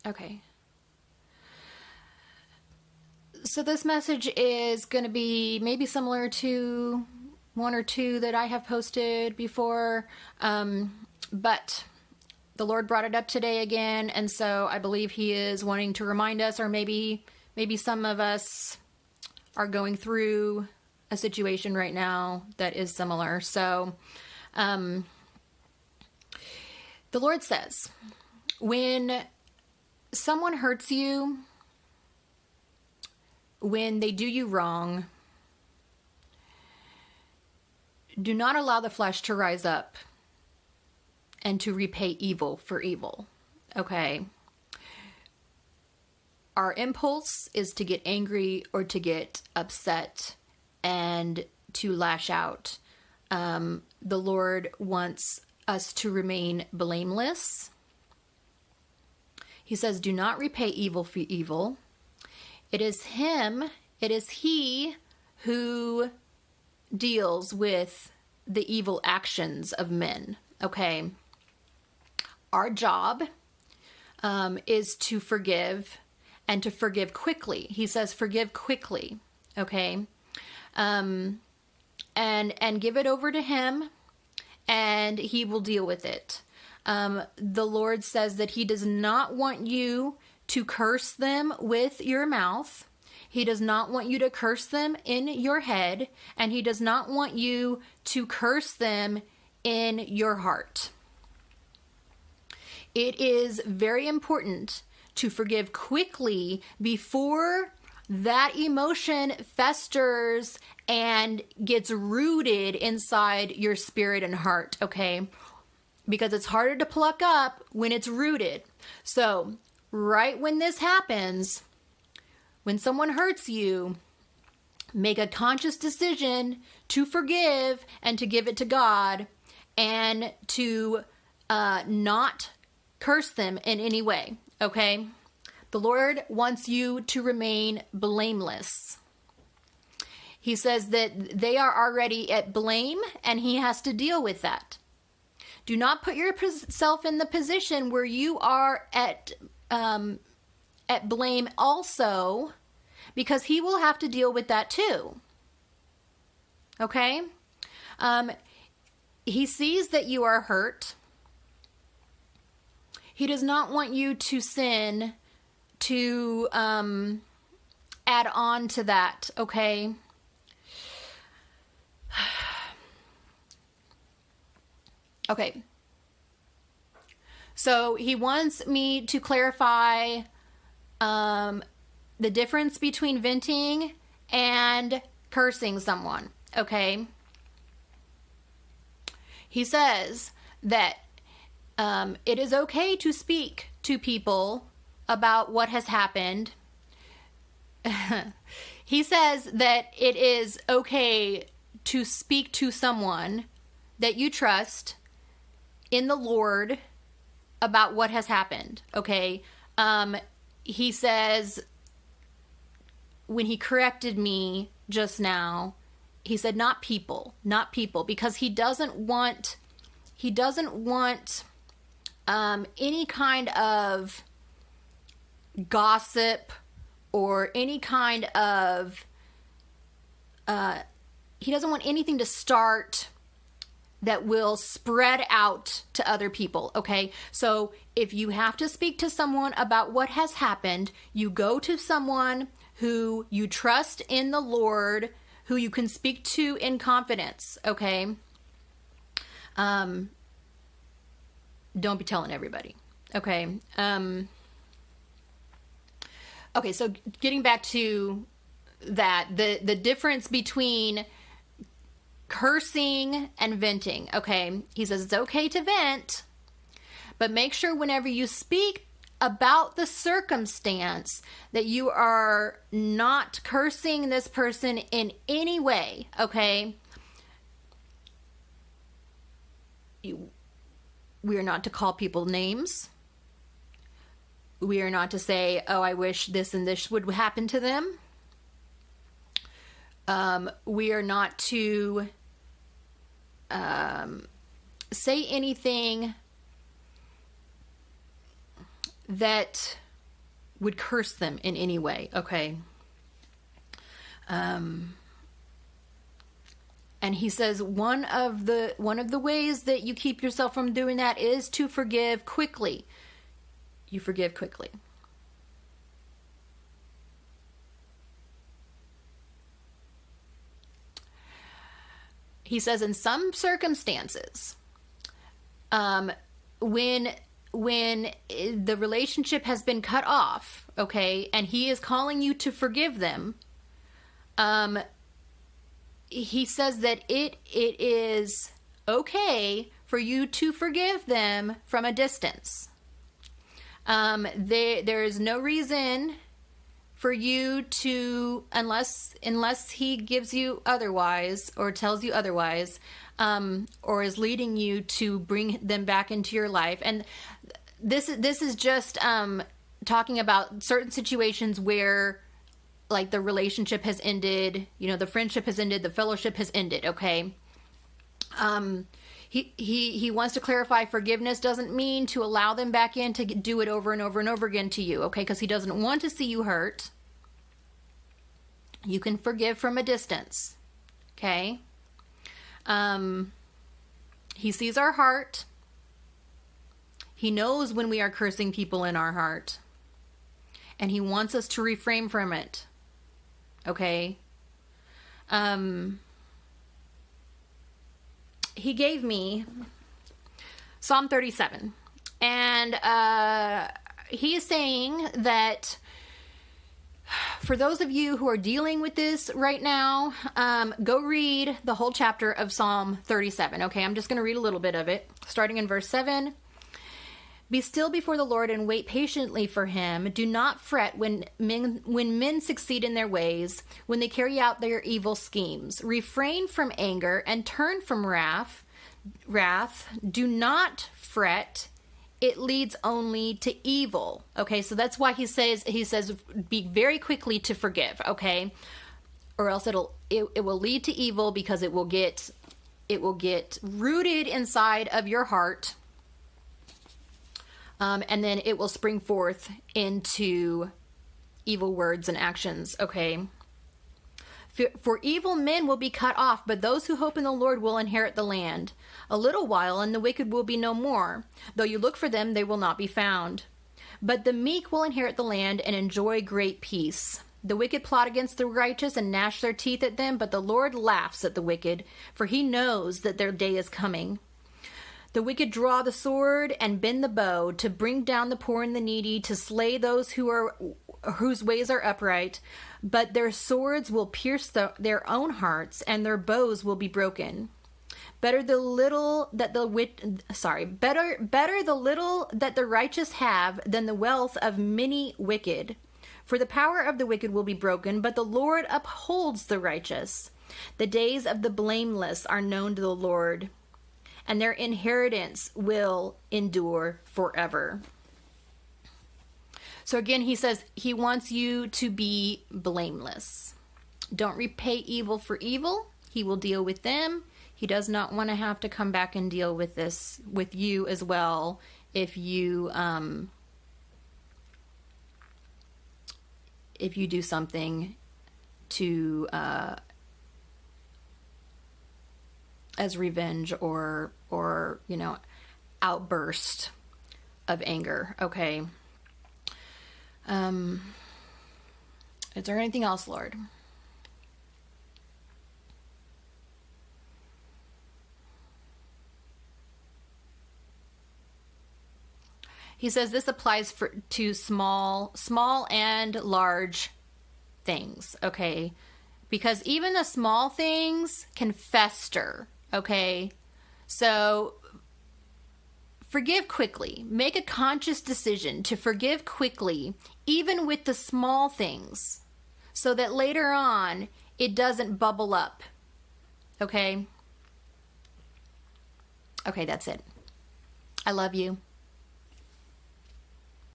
Okay. So this message is going to be maybe similar to one or two that I have posted before, but the Lord brought it up today again, and so I believe He is wanting to remind us, or maybe some of us are going through a situation right now that is similar. So, the Lord says, when someone hurts you, when they do you wrong, do not allow the flesh to rise up and to repay evil for evil. Okay? Our impulse is to get angry or to get upset and to lash out. The Lord wants us to remain blameless. He says, do not repay evil for evil. It is He who deals with the evil actions of men. Okay? Our job is to forgive, and to forgive quickly. He says, forgive quickly. Okay? And give it over to Him, and He will deal with it. The Lord says that He does not want you to curse them with your mouth. He does not want you to curse them in your head, and He does not want you to curse them in your heart. It is very important to forgive quickly before that emotion festers and gets rooted inside your spirit and heart, okay? Because it's harder to pluck up when it's rooted. So, right when this happens, when someone hurts you, make a conscious decision to forgive and to give it to God, and to not curse them in any way, okay? The Lord wants you to remain blameless. He says that they are already at blame, and He has to deal with that. Do not put yourself in the position where you are at blame also, because He will have to deal with that too. Okay? He sees that you are hurt. He does not want you to sin to add on to that, okay? Okay. So He wants me to clarify the difference between venting and cursing someone, okay? He says that it is okay to speak to people about what has happened. He says that it is okay to speak to someone that you trust in the Lord about what has happened, okay? He says, when He corrected me just now, He said not people, because He doesn't want any kind of gossip or any kind of He doesn't want anything to start that will spread out to other people, okay? So if you have to speak to someone about what has happened, you go to someone who you trust in the Lord, who you can speak to in confidence, okay? Don't be telling everybody, okay? Okay, so getting back to that, the difference between cursing and venting, okay? He says it's okay to vent, but make sure whenever you speak about the circumstance that you are not cursing this person in any way, okay? We are not to call people names. We are not to say, oh, I wish this and this would happen to them. We are not to say anything that would curse them in any way. Okay. And he says one of the ways that you keep yourself from doing that is to forgive quickly. You forgive quickly. He says in some circumstances, when the relationship has been cut off, okay, and he is calling you to forgive them, he says that it is okay for you to forgive them from a distance. There is no reason for you to, unless he gives you otherwise or tells you otherwise, or is leading you to bring them back into your life. And this is just talking about certain situations where, like, the relationship has ended, the friendship has ended, the fellowship has ended. Okay. He wants to clarify forgiveness doesn't mean to allow them back in to do it over and over and over again to you, okay? Because he doesn't want to see you hurt. You can forgive from a distance, okay? He sees our heart. He knows when we are cursing people in our heart. And he wants us to refrain from it, okay? He gave me Psalm 37. And he is saying that for those of you who are dealing with this right now, go read the whole chapter of Psalm 37. Okay, I'm just going to read a little bit of it, starting in verse 7. Be still before the Lord and wait patiently for him. Do not fret when men succeed in their ways, when they carry out their evil schemes. Refrain from anger and turn from wrath. Do not fret. It leads only to evil. Okay, so that's why he says be very quickly to forgive, okay? Or else it will lead to evil, because it will get rooted inside of your heart. And then it will spring forth into evil words and actions, okay? For evil men will be cut off, but those who hope in the Lord will inherit the land. A little while, and the wicked will be no more. Though you look for them, they will not be found. But the meek will inherit the land and enjoy great peace. The wicked plot against the righteous and gnash their teeth at them, but the Lord laughs at the wicked, for he knows that their day is coming. The wicked draw the sword and bend the bow to bring down the poor and the needy, to slay those whose ways are upright. But their swords will pierce their own hearts, and their bows will be broken. Better the little that the righteous have than the wealth of many wicked. For the power of the wicked will be broken, but the Lord upholds the righteous. The days of the blameless are known to the Lord, and their inheritance will endure forever. So again, he says he wants you to be blameless. Don't repay evil for evil. He will deal with them. He does not want to have to come back and deal with this with you as well if you do something to as revenge or outburst of anger. Okay. Is there anything else, Lord? He says this applies to small and large things, okay? Because even the small things can fester, okay? So forgive quickly. Make a conscious decision to forgive quickly, even with the small things, so that later on it doesn't bubble up, okay? Okay, that's it. I love you.